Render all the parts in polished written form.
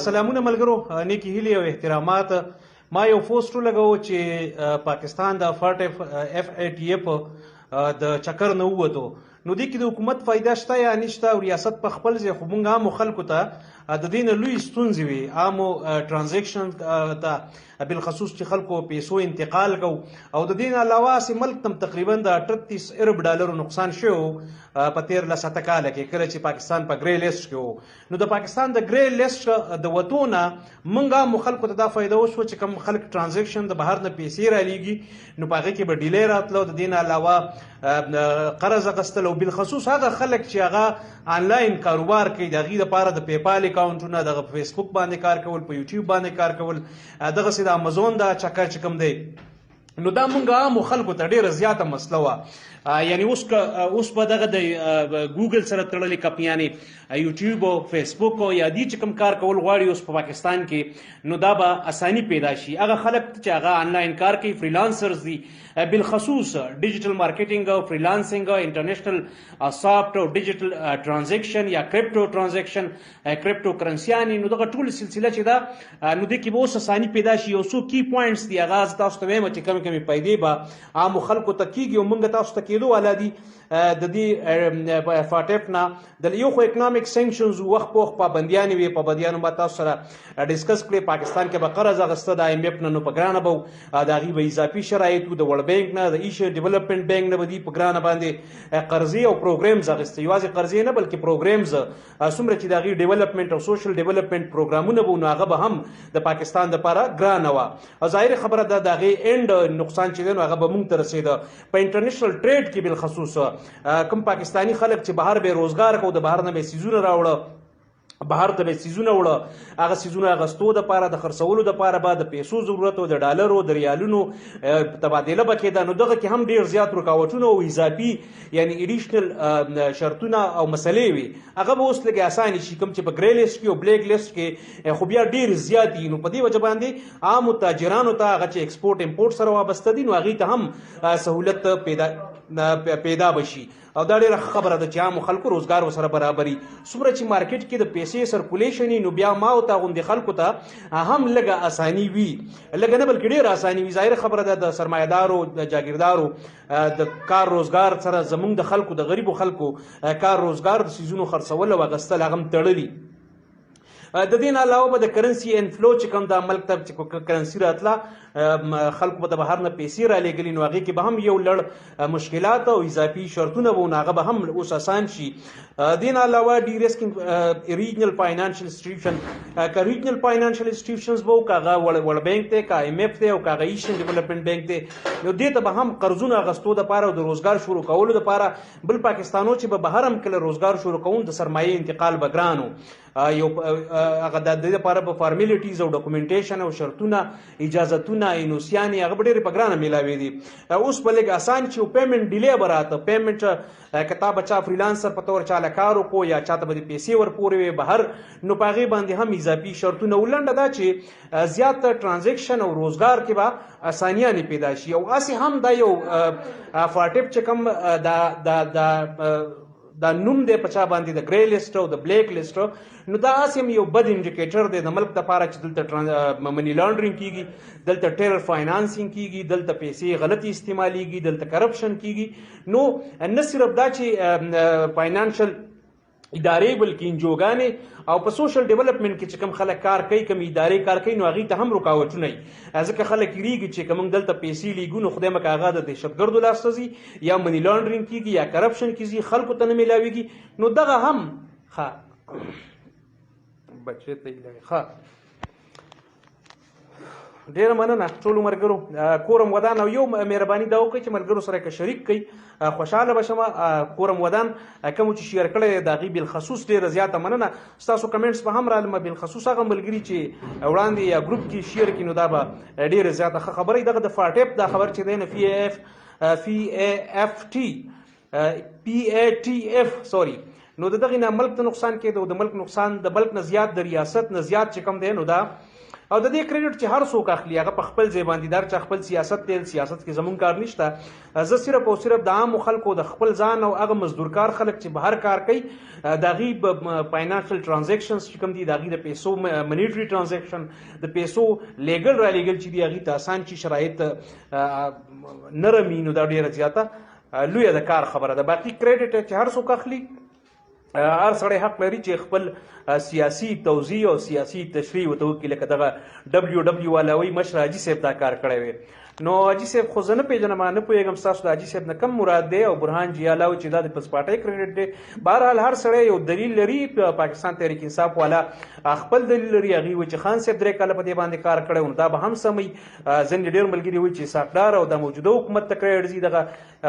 سلامونه ملګرو، نیکی هیلې او احترامات. ما یو پوسټ ولګاوه چې پاکستان د FATF د چکر نه ووتو، نو دې کې د حکومت فایده شته یا نشته او ریاست په خپل ځای خو موږ عامو خلکو ته د دې نه لوی ستونزې وي. عامو ټرانزیکشن ته بالخصوص چې خلکو پیسو انتقال کو او د دې نه علاوه سي ملک تم تقریبا د 38 ارب ډالرو نقصان شو په 13 کال کې کله چې پاکستان په ګری لیست کې وو. نو د پاکستان د ګری لیست د وتونه موږ عامو خلکو ته دا فایده وشو چې کوم خلک ټرانزیکشن د بهر نه پیسې را لیږي نو په هغه کې به ډیلی راتلو. د دې نه علاوه قرض اخیستل او بالخصوص هغه خلک چې هغه آنلاین کاروبار کوي د هغې دپاره د پیپال اکاونټونه دغه په فیسبوک باندې کار کول، په یوټیوب باندې کار کول، دغسې د امازون دا چکر چې کوم دی نو دا مونږ عامو خلکو ته ډیره زیاته مسله وه. یعنی اوس په دغه د ګوګل سره تړلې کمپنیانې یوټیوب او فیسبوک او یا دې چې کوم کار کول غواړي اوس په پاکستان کې نو دا به اساني پیدا شي. هغه خلک چې هغه آنلاین کار کوي فریلانسرز دي، بالخصوص ډیجیټل مارکیټینګ او فریلانسینګ او انټرنیشنل سافت او ډیجیټل ټرانزیکشن یا کریپټو ټرانزیکشن کریپټو کرنسیانې نو دغه ټول سلسله چې ده نو دې کې به اوس اساني پیدا شي. یو څو کی پوینټس دي هغه تاسو ته وایم چې کمې پیدې به عامو خلکو ته کېږي او موږ تاسو ته کېدو والا دي. د دې FATF نه د یو خو اکنامک سینکشنز وخت په وخت پابندیانې وي، پابندیانو به تاسو سره ډسکس کړې. پاکستان کې به قرض اخیسته د IMF نه نو په ګرانه به د هغې به اضافي شرایطو د ورلډ بینک نه د ایشیا ډیولپمنټ بینک نه به دي په ګرانه باندې قرضې او پروګرامز اخیسته. یوازې قرضې نه بلکې پروګرامز څومره چې د هغې ډیولپمنټ او سوشل ډیولپمنټ پروګرامونه به نو هغه به هم د پاکستان دپاره ګرانه وه. ظاهر خبره ده د هغې اینډ نقصان چې دی نو هغه به موږ ته رسېده. په انټرنیشنل ټریډ کې بالخصوص کوم پاکستانی خلک چې بهر به روزګار کو د بهر نه به سیزونه راوړه، بهر ته به سیزونه وړه، هغه سیزونه اخیستو دپاره د خرڅولو دپاره به د پیسو ضرورت و د ډالرو د ریالونو تبادله به کېده. نو دغه کې هم ډېر زیات رکاوټونه او اضافي یعنی ایډیشنل شرطونه او مسلې وي. هغه به اوس لږ اسانه شي. کوم چې په ګری لیست کې او بلیک لیست کې خو بیا ډېر زیات دي نو په دې وجه باندې عامو تاجرانو ته هغه چې ایکسپورټ امپورټ سره وابسته دي نو هغې ته هم سهولت پیدا بشي. او دا ډېره خبره ده چې عامو خلکو روزګار ورسره برابري. څومره چې مارکیټ کې د پیسې سرکولیشن نو بیا ما او تا غوندې خلکو ته هم لږه اساني وي، لږه نه بلکې ډېره اساني وي. ظاهره خبره ده د سرمایهدارو د جاګیردارو د کار روزګار سره زموږ د خلکو د غریبو خلکو کار روزګار د سیزونو خرڅول او اخیستل هغه هم تړلي. د دې نه علاوه به د کرنسي انفلو چې کوم د ملک ته چې کرنسي راتله خلکو به د بهر نه پیسې را لېږلي نو هغې کې به هم یو لړ مشکلات او اضافي شرطونه به هغه به هم اوس اسان شي. دې نه علاوه ډیریسکینګ ریجنل فاینانشل انسټیټیوشن که ریجنل فاینانشل انسټیټیوشنز به که هغه ورلډ بینک دی که IMF دی او که هغه ایشین ډیولپمنټ بینک دی نو دې ته به هم قرضونه اخیستو دپاره او د روزګار شروع کولو دپاره. بل پاکستانو چې به بهر هم کله روزګار شروع کوون د سرمایې انتقال به ګران و. یو هغه د دې لپاره به فارمیلیټیز او ډاکومنټیشن او شرطونه اجازتونه انوسیانې هغه به ډېرې په ګرانه میلاوې دي. اوس به لږ اسان چې پیمنټ ډیلی به راته پیمنټ که تا به چا فریلانسر په طور چاله کار وکړو یا چاته به د پیسې ورپورې وې بهر نو په هغې باندې هم اضافي شرطونه. ولنډه دا چې زیات ټرانزیکشن او روزګار کې به اسانیانې پیدا شي. او هسې هم دا یو FATF چې کوم دا نوم دی په چا باندې د ګری لیسټ او د بلیک لیسټ نو دا هسې هم یو بد انډیکیټر دی د ملک دپاره چې دلته منی لانډرینګ کېږي، دلته ټیرر فاینانسینګ کېږي، دلته پیسې غلطي استعمالیږي، دلته کرپشن کېږي. نو نه صرف دا چې فاینانشل ادارې بلکې انجوګانې او په سوشل ډیولپمنټ کې چې کوم خلک کار کوي کوم ادارې کار کوي نو هغې ته هم رکاوټونه وي. ځکه خلک یېرېږي چې که موږ دلته پیسې لیږو نو خدای مکه هغه د دهشتګردو لاسته ځي یا منی لانډرینګ کېږي یا کرپشن کې ځي، خلکو ته نه میلاویږي. نو دغه هم بچې ته ښه ډېره مننه ټولو ملګرو. کورم ودان او یو مهرباني دا وکړئ چې ملګرو سره که شریک کړئ خوشحاله به شمه. کورم ودان کوم چې شیر کړی د هغې بالخصوص ډېره زیاته مننه. ستاسو کمنټس به هم رالمه بالخصوص هغه ملګري چې وړاندې یا ګروپ کې شیر کړي نو دا به ډېره زیاته ښه خبره. دغه د FATF دا خبر چې دی نه FATF سوري نو د دغې نه ملک ته نقصان کېده او د ملک نقصان د بلک نه زیات د ریاست نه زیات چې کوم دی نو دا او د دې کریډټ چې هر څوک اخلي هغه په خپل ځای باندې دار چې خپل سیاست دی سیاست کې زمون کار نشته زه صرف او صرف د عام خلکو د خپل ځان او هغه مزدورکار خلک چې بهر کار کوي د غي فاینانشل ترانزیکشنز چې کوم دي د غي د پیسو منیټری ترانزیکشن د پیسو لیګل را لیګل چې دی هغه ته آسان چې شرایط نرمي نو دا ډیره زیاته لوی د کار خبره ده باقي کریډټ چې هر څوک اخلي هر سړی حق لري چې خپل سیاسي توضیح او سیاسي تشریح ورته وکړي لکه دغه ډبلیو ډبلیو والا وایي مشر حاجي صاحب دا کار کړی وی نو حاجي صاحب خو زه نه پېژنم نه پوهېږم ستاسو د حاجي صاحب نه کم مراد دی او برهان جي علاوه چې دا د پسپاټۍ کریډټ دی بهرحال هر سړی یو دلیل لري پاکستان تحریک انصاف والا خپل دلیل لري هغوی وایي چې خان صاحب 3 کاله په دې باندې کار کړی و نو دا به هم سموي ځینې ډېر ملګري وایي چې ساقدار او د موجوده حکومت ته کریډټ ځي دغه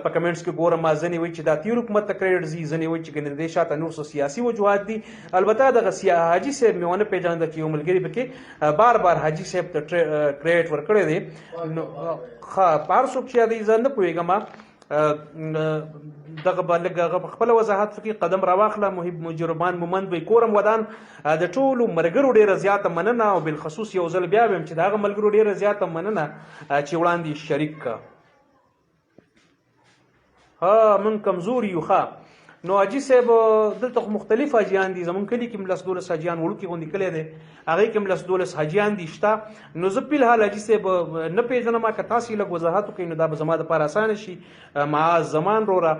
په کمنټس کې ګورم ځینې وایي چې دا تیر حکومت ته کریډټ ځي ځینې وایي چې ګنې دې شاته نور څه سیاسي وجوهات دي البته دغه حاجي صاحب مې ونه پېژانده چې یو ملګري پکې بار بار حاجي صاحب ته کریډټ ورکړی دی نو هر څوک چې دی زه نه پوهېږم دغه به لږ خپله وضاحت وکړي قدم راواخله مجرمان مومند وی کورم ودان د ټولو ملګرو ډېره زیاته مننه او بالخصوص یو ځل بیا ویم چې د هغه ملګرو ډېره زیاته مننه چې وړاندې شریک که من کمزور یو ښه نو حاجي صاحب دلته مختلف حاجیان دي زمونږ کلي کې هم 10-12 حاجیان وړوکي غوندې کلی دی هغې کې هم 10-12 حاجیان دي شته نو زه فلحال حاجي صاحب نه پېژنم که تاسو یې لږ وضاحت وکړئ نو دا به زما دپاره اسانه شي معاذ زمان وروره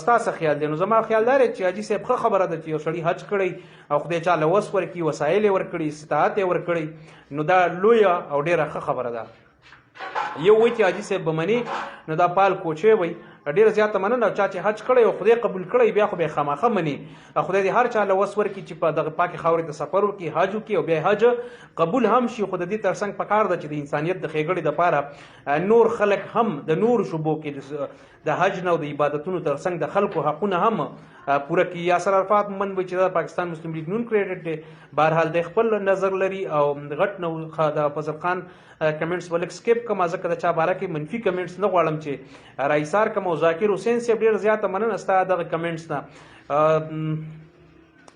ستا څه خیال دی نو زما خیال دا دی چې حاجي صاحب ښه خبره ده چې یو سړي حج کړی او خدای چاله وس ورکړي وسایل یې ورکړي استطاعت یې ورکړی نو دا لویه او ډېره ښه خبره ده یو وایي چې حاجي صاحب به مني نو دا پال کوچی وایي ډیره زیاته مننه چا چې حج کړی او خدای قبول کړی بیا خو به خامخه مني خدای دې هر چا له وس ورکړي چې په دغه پاکې خاورې ته سفر وکړي حج وکړي او بیا حج قبول هم شي خو د دې تر څنګ پکار ده چې د انسانیت د ښېګړې دپاره نور خلک هم د نور شعبو کې د حج نه او د عبادتونو تر څنګ د خلکو حقونه هم پوره کړي یاسر عرفات مومند وایي چې دا پاکستان مسلم لیگ نون کریډټ دی بهرحال د خپل نظر لري او غټ نو د فضل خان کمنټس ولک سکیپ کما ځکه د چا باره کې منفي کمنټس نه غواړم چې رئیسار کوم او ذاکر حسین صاحب ډېر زیاته مننه ستا دغه کمنټس نه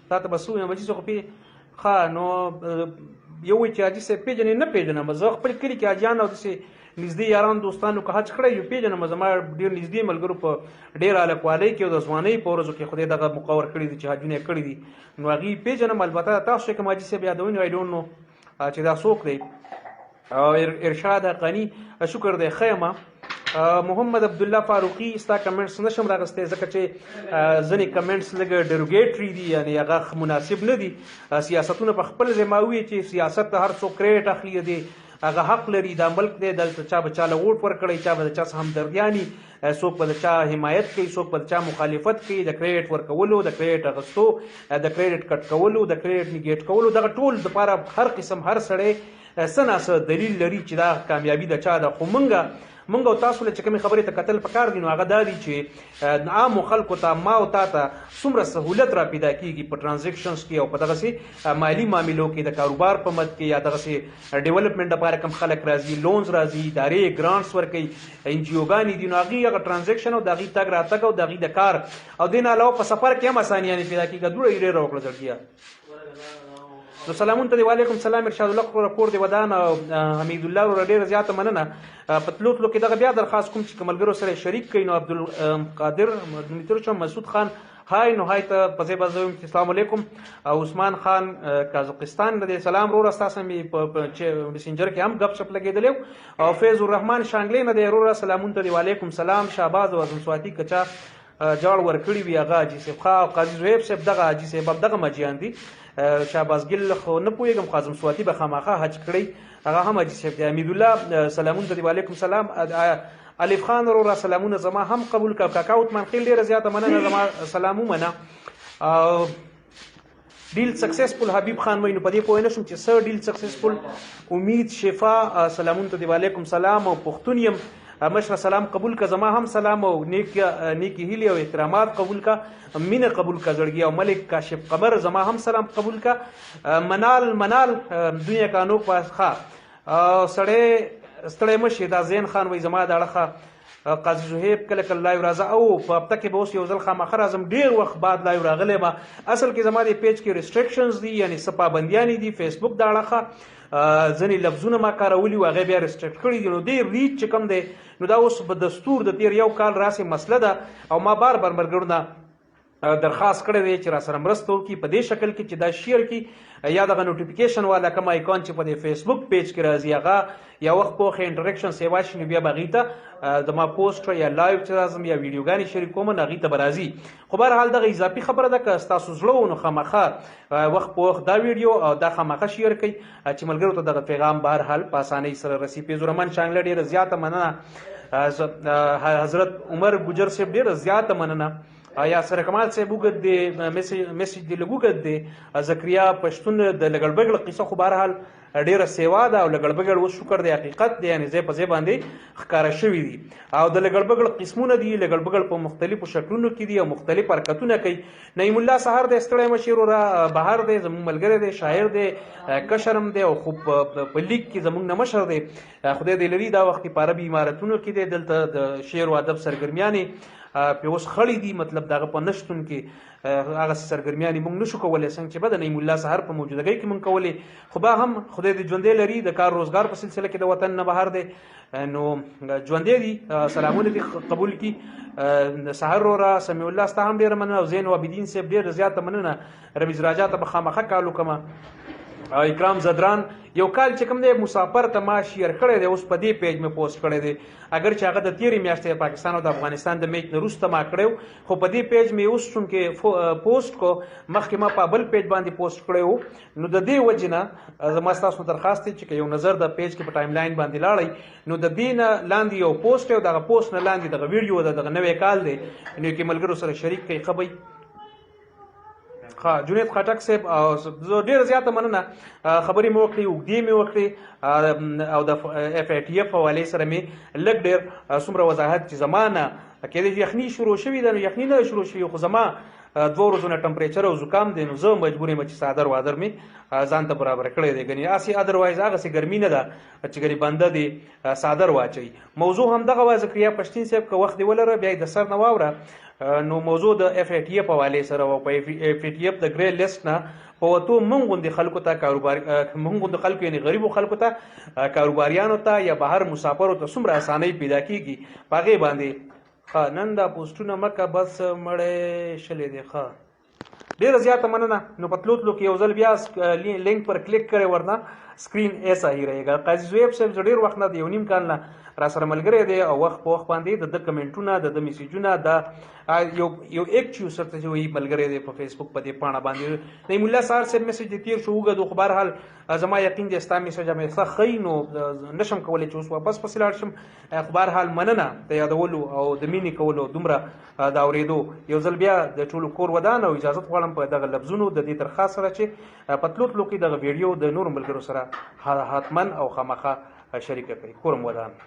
تا ته به څه ووایم حاجي صاحب خو ښه نو یو وایي چې حاجي صاحب پېژنې نه پېژنم زه خپل کلي کې حاجیان او داسې نږدې یاران دوستانو که حج کړی یو پېژنم زما ډېر نږدې ملګرو په ډېر هلکوالۍ کې او د ځوانۍ په ورځو کې خدای دغه مقور کړي دي چې حجونه یې کړي دي نو هغې پېژنم البته تاسو چې کوم حاجي صاحب یادوئ نو آی ډونټ نو چې دا څوک دی او ارشاد حقانی شکر دی ښه محمد عبدالله فاروقي ستا کمنټس نشم راغستی ځکه چې ځینې کمنټس لږ ډیروګیټري دي یعنې هغه مناسب نه دي سیاستونه په خپل ځای ما وویل چې سیاست ته هر څوک کریډټ اخلي دی هغه حق لري دا ملک دی دلته چا به چاله ووټ ورکړی چا به د چا څه همدردیاني څوک به د چا حمایت کوي څوک به د چا مخالفت کوي د کریډټ ورکولو د کریډټ اخیستو د کریډټ کټ کولو د کریډټ نیګیټ کولو دغه ټول دپاره هر قسم هر سړی څه ناڅه دلیل لري چې دا کامیابي د چا ده خو مونږ او تاسو له چې کومې خبرې ته کتل پکار دي نو هغه دا دي چې عامو خلکو ته ما او تا ته څومره سهولت را پیدا کېږي په ټرانزیکشنز کې او په دغسې مالي معاملو کې د کاروبار په مد کې یا دغسې ډیولپمنټ دپاره کوم خلک راځي لونز راځي ادارې ګرانټس ورکوي ان جي اوګانې دي نو هغې هغه ټرانزیکشن او د هغې تګ راتګ او د هغې د کار او دې نه علاوه په سفر کې هم اسانیانې پیدا کېږي دوړه یې ډېره وکړه زړګیه نو سلامون ته دی وعلیکم سلام ارشاد الله کور کور دی ودان حمید الله ور ډیره زیاته مننه په تلو کې دغه بیا درخواست کوم چې ملګرو سره شریک کړئ نو عبدالقادر متر شم مسعود خان هاي نو هاي ته په ځای بازوم چې السلام علیکم عثمان خان قازقستان د سلام رو راستاسه می په میسنجر کې هم غب شپ لګیدل او فیض الرحمن شانګلې نه دی رو سلامون ته دی وعلیکم سلام شهباز او سواتی کچا جوړ ورکړي وی هغه حاجي صاحب خا قاضي زهيب صاحب دغه حاجي صاحب دغه مجیان دي شهباز ګل خو نه پوهېږم خازم سواتی به خامخا حج کړی هغه هم حاجي صاحب دی حمید الله سلامون ته دی وعلیکم سلام الف خان ورو سلامونه زما هم قبول کا کاکا عثمان خیل ډیره زیاته مننه زما سلامو منه ډیل سکسسفل حبیب خان وینو په دې پوه نه شم چې سر ډیل سکسسفل امید شفا سلامون ته دی وعلیکم سلام او پښتون یم مشره سلام قبول کا زما هم سلام او نیکی هیلی او احترامات قبول کا مینه قبول کا زړګي او ملک کاشف قمر زما هم سلام قبول کا منال دنیا کانو پاس ښه سړی ستړی مشي دا زین خان وای زما د اړخه قاضي صهیب کله کله لایو راځه او په هفته کې به اوس یو ځل خامخا راځم ډېر وخت بعد لایو راغلی ما اصل کې زما د پیج کې ریسټریکشنز دي یعنی څه پابندیانې دي فیسبوک د اړخه ځینې لفظونه ما کارولي وو هغې بیا ریسټریکټ کړي دي نو دې ریچ چې کوم دی نو دا اوس به دستور د تیر یو کال راسې مسله ده او ما بار بار ملګرو نه درخواست کړی دی چې را سره مرسته وکړي په دې شکل کې چې دا شیر کړي یا دغه نوټیفیکیشن والا کوم آیکون چې په دې فیسبوک پیج کې راځي هغه یا وخت پوخ انټریکشن سیوا شي نو بیا به هغې ته د ما پوسټ یا لایو چې راځم یا ویډیوګانې شریکوم نو هغې ته به راځي خو بهرحال دغه اضافي خبره ده که ستاسو زړه و نو خامخا وخت په وخت دا ویډیو او دا خامخا شیر کوي چې ملګرو ته دغه پیغام بهرحال په اسانۍ سره رسي پیز الرحمن شانګله ډېره زیاته مننه حضرت عمر ګجر صاحب ډېره زیاته مننه یا سره کمال صاحب وګد دی میسج دی لګوګد دی زکریا پښتون د لګړبګړ قصه خو بهرحال ډیره سیوا ده او لګړبګړ و شکر دی حقیقت دی یعنی زه په ځای باندې ښکارا شوی دي او د لګړبګړ قسمونه دي لګړبګړ په مختلفو شکلونو کې دي او مختلف حرکتونه کوي نعیم الله سحر د ستړی مشیر را بهر دی زموږ ملګری دی شاعر دی کشرم دی او خو په لیک کې زموږ نه مشر دی خدای دې لري دا وخت په عربي عمارتونو کې دی دلته د شعر او ادب سرګرمیانې په اوس خړې دي مطلب دغه په نشتون کې هغه سرګرمیانې موږ نشو کولی څنګه چې به د نعیم الله سحر په موجودګۍ کې موږ کولی خو به هم خدای دې ژوندی لري د کار روزګار په سلسله کې د وطن نه بهر دی نو ژوندی دي سلامونه دې قبول کړي سحر رورا سمیع الله ستا هم ډېره مننه او زین عابدین صاحب ډېره زیاته مننه رمیز راجا ته به خامخا کال وکړم اکرام زدران یو کال چې کوم دی مسافر ته ما شیر کړی دی اوس په دې پیج مې پوسټ کړی دی اگر چې هغه د تیرې میاشتې پاکستان او د افغانستان د میچ نه وروسته ما کړی خو په دې پیج مې اوس چونکې پوسټ کو مخکې ما په بل پیج باندې پوسټ کړی وو نو د دې وجې نه زما ستاسو درخواست دی چې یو نظر د پیج کې په ټایم لاین باندې لاړئ نو د دې نه لاندې یو پوسټ او دغه پوسټ نه لاندې دغه ویډیو دغه نوی کال دی نو کې ملګرو سره شریک کوي خبري جنید خټک صاحب زه ډېره زیاته مننه خبرې مې وکړې اوږدې مې وکړې او د اف ای ټي اف حوالې سره مې لږ ډېر څومره وضاحت چې زما نه کېدای شي یخني شروع شوې ده نو یخني نه شروع شوې خو زما 2 ورځو نه ټمپریچر او زکام دی نو زه مجبور یم چې څادر وادر مې ځان ته برابر کړی دی ګنې هسې ادروایز هغسې ګرمي نه ده چې ګنې بنده دی څادر واچوي موضوع همدغه وه زکریا پښتین صاحب که وخت دې ولره بیا یې د سر نه واوره نو موضوع د اف ای ټي اف حوالې سره و په اف ای ټي اف د ګرې لیسټ نه په وتو موږ غوندې خلکو ته موږ غوندې خلکو یعنې غریبو خلکو ته کاروباریانو ته یا بهر مسافرو ته څومره اسانۍ پیدا کېږي په هغې باندې نن دا پوسټونه مکه بس مړی شلې دی ډېره زیاته مننه نو په تلو تلو کې یو ځل بیا لینک پر کلیک کړی ورنه سکرین ایسا هی رهیږي قاضي زویب صاحب زه ډېر وخت نه د یو نیم کال نه را سره ملګری دی او وخت په وخت باندې د کمنټونه د میسیجونه د یو ایکټیو سره چې وایي ملګری دی په فیسبوک په دې پاڼه باندې نعیم الله سحر صاحب میسج دې تیر شو وګدو خو بهرحال زما یقین دی ستا میسج مې ښه ښه نو نشم کولی چې اوس واپس پسې لاړ شم خو بهرحال مننه د یادولو او د مینې کولو دومره د اورېدو یو ځل بیا د ټولو کور ودان او اجازت غواړم په دغه لفظونو د دې درخواست سره چې په تلو تلو کې دغه ویډیو د نورو ملګرو سره حتما او خامخا شریکه کړئ کورم ودان